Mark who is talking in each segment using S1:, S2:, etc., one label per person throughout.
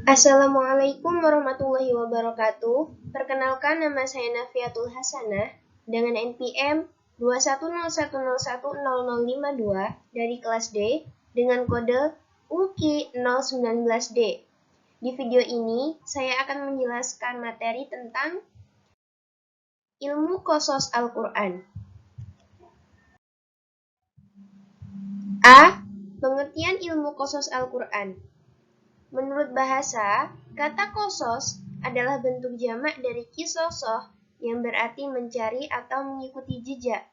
S1: Assalamualaikum warahmatullahi wabarakatuh. Perkenalkan, nama saya Nafiatul Hasanah dengan NPM 210101052 dari kelas D dengan kode UKI019D. Di video ini, saya akan menjelaskan materi tentang ilmu qasas Al-Quran. A. Pengertian ilmu qasas Al-Quran. Menurut bahasa, kata qasas adalah bentuk jamak dari qisasoh yang berarti mencari atau mengikuti jejak.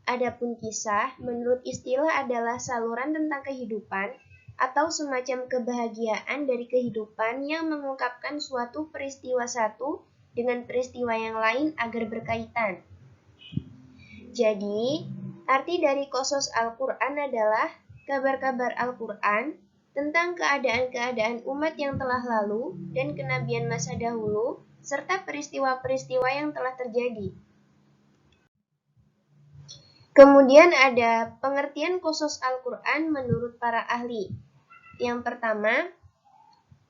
S1: Adapun kisah, menurut istilah adalah saluran tentang kehidupan atau semacam kebahagiaan dari kehidupan yang mengungkapkan suatu peristiwa satu dengan peristiwa yang lain agar berkaitan. Jadi, arti dari qasas Al-Quran adalah kabar-kabar Al-Quran tentang keadaan-keadaan umat yang telah lalu dan kenabian masa dahulu, serta peristiwa-peristiwa yang telah terjadi. Kemudian ada pengertian qasas Al-Quran menurut para ahli. Yang pertama,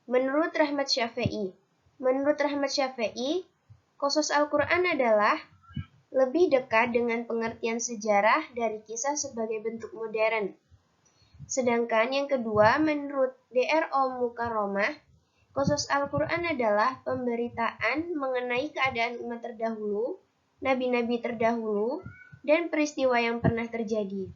S1: menurut Rahmat Syafi'i. Menurut Rahmat Syafi'i, qasas Al-Quran adalah lebih dekat dengan pengertian sejarah dari kisah sebagai bentuk modern. Sedangkan yang kedua, menurut DRO Mukarromah, qasas Al-Quran adalah pemberitaan mengenai keadaan umat terdahulu, nabi-nabi terdahulu, dan peristiwa yang pernah terjadi.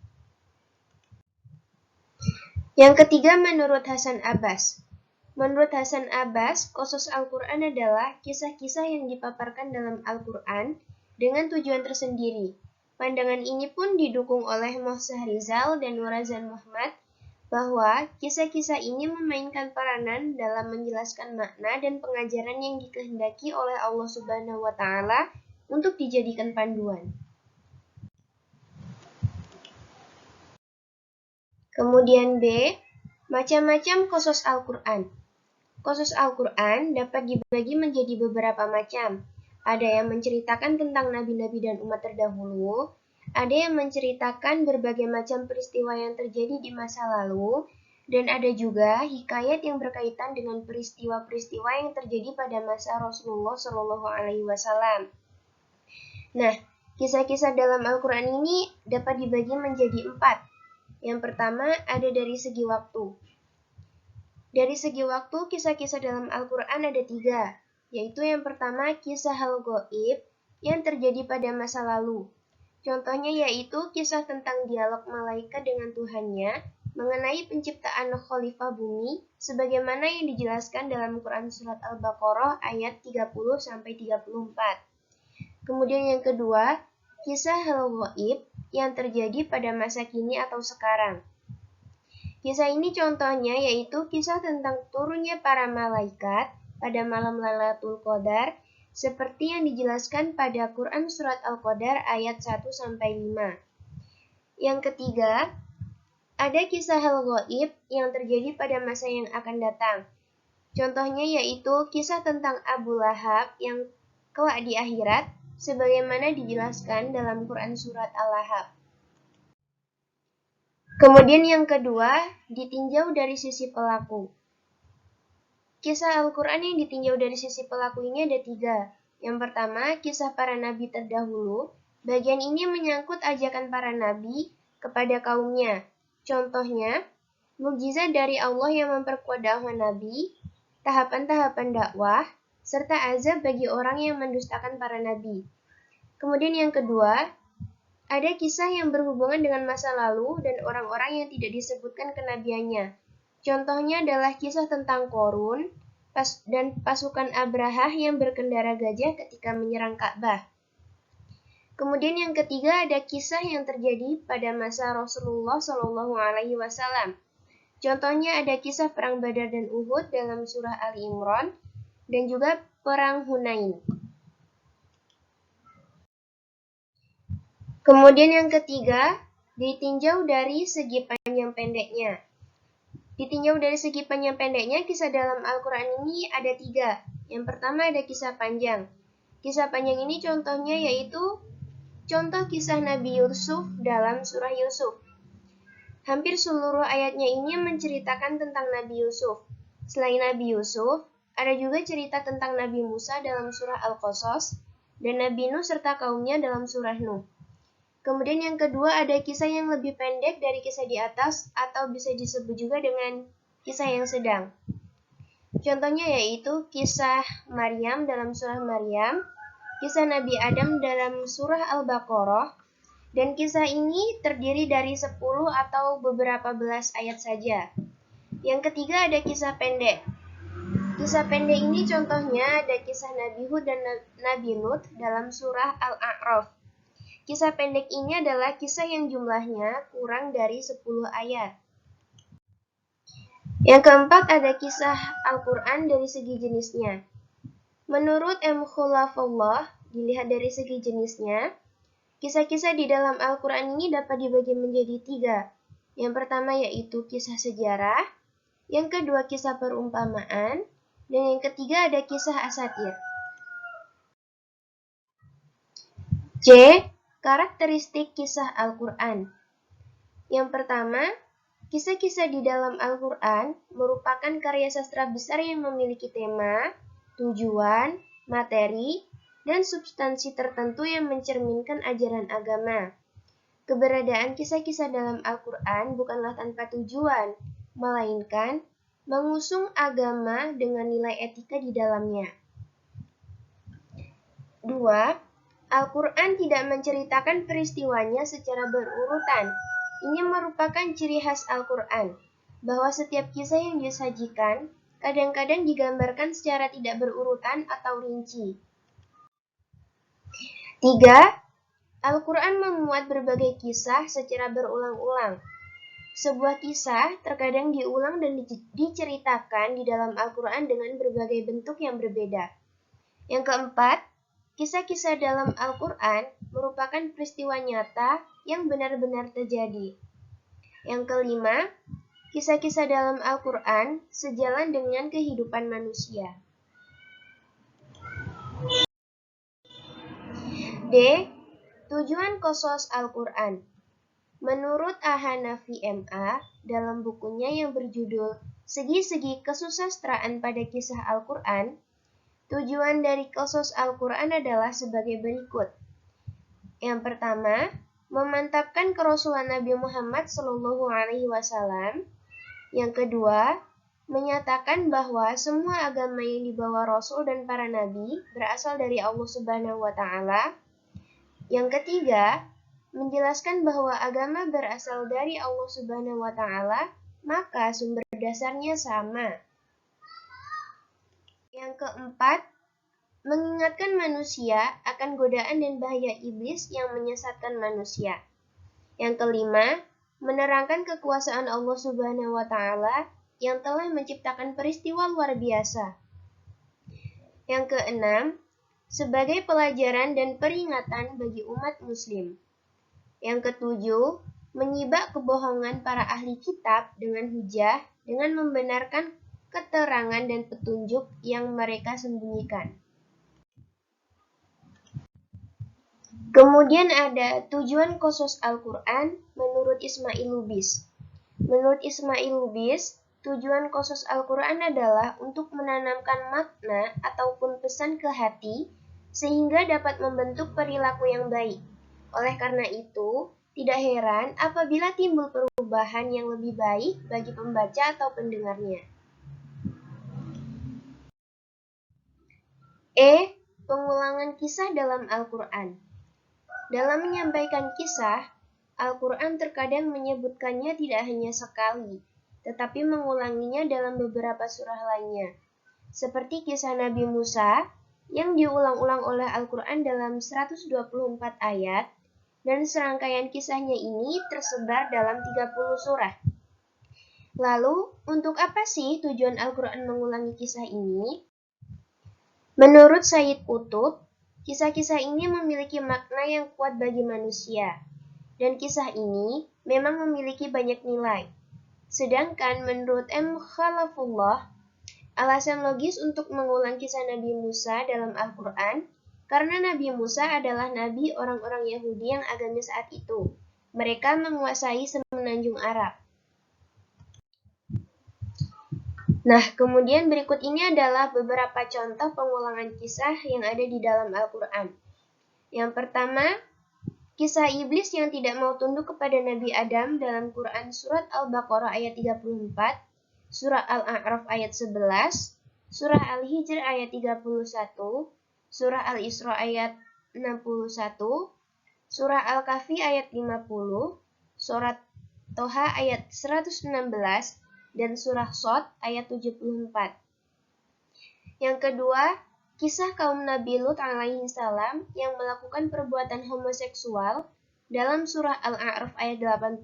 S1: Yang ketiga, menurut Hasan Abbas. Menurut Hasan Abbas, qasas Al-Quran adalah kisah-kisah yang dipaparkan dalam Al-Quran dengan tujuan tersendiri. Pandangan ini pun didukung oleh Mohsa Rizal dan Nurazan Muhammad, bahwa kisah-kisah ini memainkan peranan dalam menjelaskan makna dan pengajaran yang dikehendaki oleh Allah Subhanahu wa Ta'ala untuk dijadikan panduan. Kemudian B, macam-macam qasas Al-Quran. Qasas Al-Quran dapat dibagi menjadi beberapa macam. Ada yang menceritakan tentang nabi-nabi dan umat terdahulu, ada yang menceritakan berbagai macam peristiwa yang terjadi di masa lalu, dan ada juga hikayat yang berkaitan dengan peristiwa-peristiwa yang terjadi pada masa Rasulullah SAW. Nah, kisah-kisah dalam Al-Quran ini dapat dibagi menjadi 4. Yang pertama, ada dari segi waktu. Dari segi waktu, kisah-kisah dalam Al-Quran ada 3, yaitu yang pertama kisah al-ghaib yang terjadi pada masa lalu. Contohnya yaitu kisah tentang dialog malaikat dengan Tuhannya mengenai penciptaan khalifah bumi sebagaimana yang dijelaskan dalam Quran Surat Al-Baqarah ayat 30-34. Kemudian yang kedua, kisah al-ghaib yang terjadi pada masa kini atau sekarang. Kisah ini contohnya yaitu kisah tentang turunnya para malaikat pada malam Lailatul Qadar seperti yang dijelaskan pada Quran Surat Al-Qadar ayat 1-5. Yang ketiga, ada kisah al-ghaib yang terjadi pada masa yang akan datang. Contohnya yaitu kisah tentang Abu Lahab yang kelak di akhirat sebagaimana dijelaskan dalam Quran Surat Al-Lahab. Kemudian yang kedua, ditinjau dari sisi pelaku. Kisah Al-Quran yang ditinjau dari sisi pelaku ini ada 3. Yang pertama, kisah para nabi terdahulu. Bagian ini menyangkut ajakan para nabi kepada kaumnya. Contohnya, mukjizat dari Allah yang memperkuat dakwah nabi, tahapan-tahapan dakwah, serta azab bagi orang yang mendustakan para nabi. Kemudian yang kedua, ada kisah yang berhubungan dengan masa lalu dan orang-orang yang tidak disebutkan kenabiannya. Contohnya adalah kisah tentang Qorun dan pasukan Abrahah yang berkendara gajah ketika menyerang Ka'bah. Kemudian yang ketiga ada kisah yang terjadi pada masa Rasulullah SAW. Contohnya ada kisah perang Badar dan Uhud dalam surah Ali Imran dan juga perang Hunain. Kemudian yang ketiga, ditinjau dari segi panjang pendeknya. Ditinjau dari segi panjang pendeknya, kisah dalam Al-Quran ini ada 3. Yang pertama ada kisah panjang. Kisah panjang ini contohnya yaitu contoh kisah Nabi Yusuf dalam surah Yusuf. Hampir seluruh ayatnya ini menceritakan tentang Nabi Yusuf. Selain Nabi Yusuf, ada juga cerita tentang Nabi Musa dalam surah Al-Qasas dan Nabi Nuh serta kaumnya dalam surah Nuh. Kemudian yang kedua ada kisah yang lebih pendek dari kisah di atas atau bisa disebut juga dengan kisah yang sedang. Contohnya yaitu kisah Maryam dalam surah Maryam, kisah Nabi Adam dalam surah Al-Baqarah, dan kisah ini terdiri dari 10 atau beberapa belas ayat saja. Yang ketiga ada kisah pendek. Kisah pendek ini contohnya ada kisah Nabi Hud dan Nabi Lut dalam surah Al-A'raf. Kisah pendek ini adalah kisah yang jumlahnya kurang dari 10 ayat. Yang keempat ada kisah Al-Quran dari segi jenisnya. Menurut M. Khulafullah, dilihat dari segi jenisnya, kisah-kisah di dalam Al-Quran ini dapat dibagi menjadi 3. Yang pertama yaitu kisah sejarah, yang kedua kisah perumpamaan, dan yang ketiga ada kisah asatir. C. Karakteristik kisah Al-Quran. Yang pertama, kisah-kisah di dalam Al-Quran merupakan karya sastra besar yang memiliki tema, tujuan, materi, dan substansi tertentu yang mencerminkan ajaran agama. Keberadaan kisah-kisah dalam Al-Quran bukanlah tanpa tujuan, melainkan mengusung agama dengan nilai etika di dalamnya. 2. Al-Quran tidak menceritakan peristiwanya secara berurutan. Ini merupakan ciri khas Al-Quran, bahwa setiap kisah yang disajikan kadang-kadang digambarkan secara tidak berurutan atau rinci. 3. Al-Quran memuat berbagai kisah secara berulang-ulang. Sebuah kisah terkadang diulang dan diceritakan di dalam Al-Quran dengan berbagai bentuk yang berbeda. Yang keempat, kisah-kisah dalam Al-Quran merupakan peristiwa nyata yang benar-benar terjadi. Yang kelima, kisah-kisah dalam Al-Quran sejalan dengan kehidupan manusia. D. Tujuan Qasas Al-Quran. Menurut Ahanafi MA, dalam bukunya yang berjudul Segi-segi Kesusastraan pada Kisah Al-Quran, tujuan dari Qasas Al-Quran adalah sebagai berikut. Yang pertama, memantapkan kerasulan Nabi Muhammad SAW. Yang kedua, menyatakan bahwa semua agama yang dibawa Rasul dan para Nabi berasal dari Allah Subhanahu wa Ta'ala. Yang ketiga, menjelaskan bahwa agama berasal dari Allah Subhanahu wa Ta'ala, maka sumber dasarnya sama. Yang keempat, mengingatkan manusia akan godaan dan bahaya iblis yang menyesatkan manusia. Yang kelima, menerangkan kekuasaan Allah Subhanahu wa Ta'ala yang telah menciptakan peristiwa luar biasa. Yang keenam, sebagai pelajaran dan peringatan bagi umat muslim. Yang ketujuh, menyibak kebohongan para ahli kitab dengan hujah dengan membenarkan keterangan dan petunjuk yang mereka sembunyikan. Kemudian ada tujuan Qasas Al-Quran menurut Ismail Lubis. Menurut Ismail Lubis, tujuan Qasas Al-Quran adalah untuk menanamkan makna ataupun pesan ke hati sehingga dapat membentuk perilaku yang baik. Oleh karena itu, tidak heran apabila timbul perubahan yang lebih baik bagi pembaca atau pendengarnya. E. Pengulangan kisah dalam Al-Quran. Dalam menyampaikan kisah, Al-Quran terkadang menyebutkannya tidak hanya sekali, tetapi mengulanginya dalam beberapa surah lainnya. Seperti kisah Nabi Musa yang diulang-ulang oleh Al-Quran dalam 124 ayat, dan serangkaian kisahnya ini tersebar dalam 30 surah. Lalu, untuk apa sih tujuan Al-Quran mengulangi kisah ini? Menurut Sayyid Qutb, kisah-kisah ini memiliki makna yang kuat bagi manusia, dan kisah ini memang memiliki banyak nilai. Sedangkan menurut M. Khalafullah, alasan logis untuk mengulang kisah Nabi Musa dalam Al-Quran, karena Nabi Musa adalah nabi orang-orang Yahudi yang agamis saat itu. Mereka menguasai semenanjung Arab. Nah, kemudian berikut ini adalah beberapa contoh pengulangan kisah yang ada di dalam Al-Quran. Yang pertama, kisah iblis yang tidak mau tunduk kepada Nabi Adam dalam Quran Surat Al-Baqarah ayat 34, Surah Al-A'raf ayat 11, Surah Al-Hijr ayat 31, Surah Al-Isra ayat 61, Surah Al-Kahfi ayat 50, Surat Toha ayat 116, dan Surah Shad ayat 74. Yang kedua, kisah kaum Nabi Lut alaihi salam yang melakukan perbuatan homoseksual dalam Surah Al-A'raf ayat 80,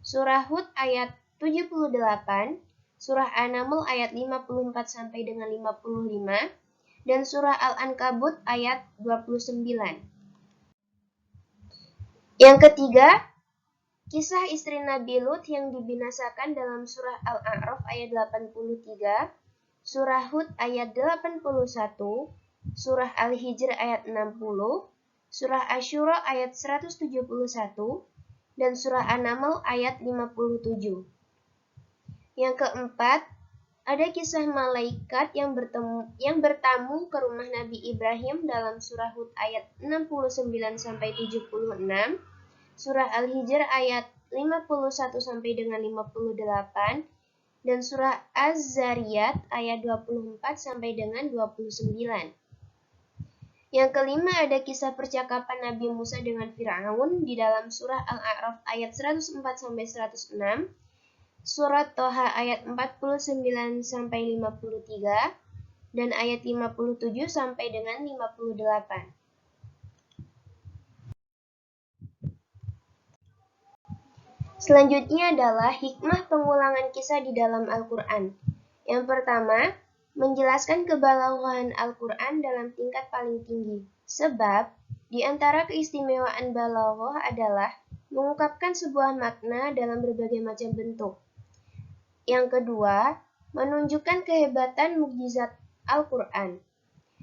S1: Surah Hud ayat 78, Surah An-Naml ayat 54 sampai dengan 55, dan Surah Al-Ankabut ayat 29. Yang ketiga, kisah istri Nabi Lut yang dibinasakan dalam Surah Al-A'raf ayat 83, Surah Hud ayat 81, Surah Al-Hijr ayat 60, Surah Asyura ayat 171, dan Surah An-Naml ayat 57. Yang keempat, ada kisah malaikat yang bertamu ke rumah Nabi Ibrahim dalam Surah Hud ayat 69 sampai 76, Surah Al-Hijr ayat 51 sampai dengan 58, dan Surah Az-Zariyat ayat 24 sampai dengan 29. Yang kelima ada kisah percakapan Nabi Musa dengan Fir'aun di dalam Surah Al-A'raf ayat 104 sampai 106, Surat Toha ayat 49 sampai 53, dan ayat 57 sampai dengan 58. Selanjutnya adalah hikmah pengulangan kisah di dalam Al-Quran. Yang pertama, menjelaskan kebalaghan Al-Quran dalam tingkat paling tinggi. Sebab, di antara keistimewaan balaghah adalah mengungkapkan sebuah makna dalam berbagai macam bentuk. Yang kedua, menunjukkan kehebatan mukjizat Al-Quran.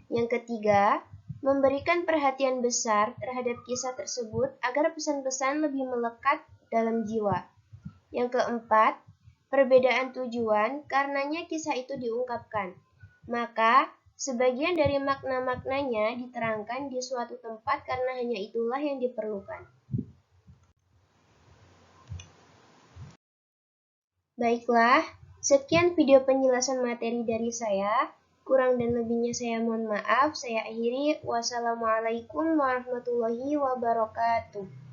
S1: Yang ketiga, memberikan perhatian besar terhadap kisah tersebut agar pesan-pesan lebih melekat dalam jiwa. Yang keempat, perbedaan tujuan karenanya kisah itu diungkapkan. Maka, sebagian dari makna-maknanya diterangkan di suatu tempat karena hanya itulah yang diperlukan. Baiklah, sekian video penjelasan materi dari saya. Kurang dan lebihnya saya mohon maaf. Saya akhiri. Wassalamualaikum warahmatullahi wabarakatuh.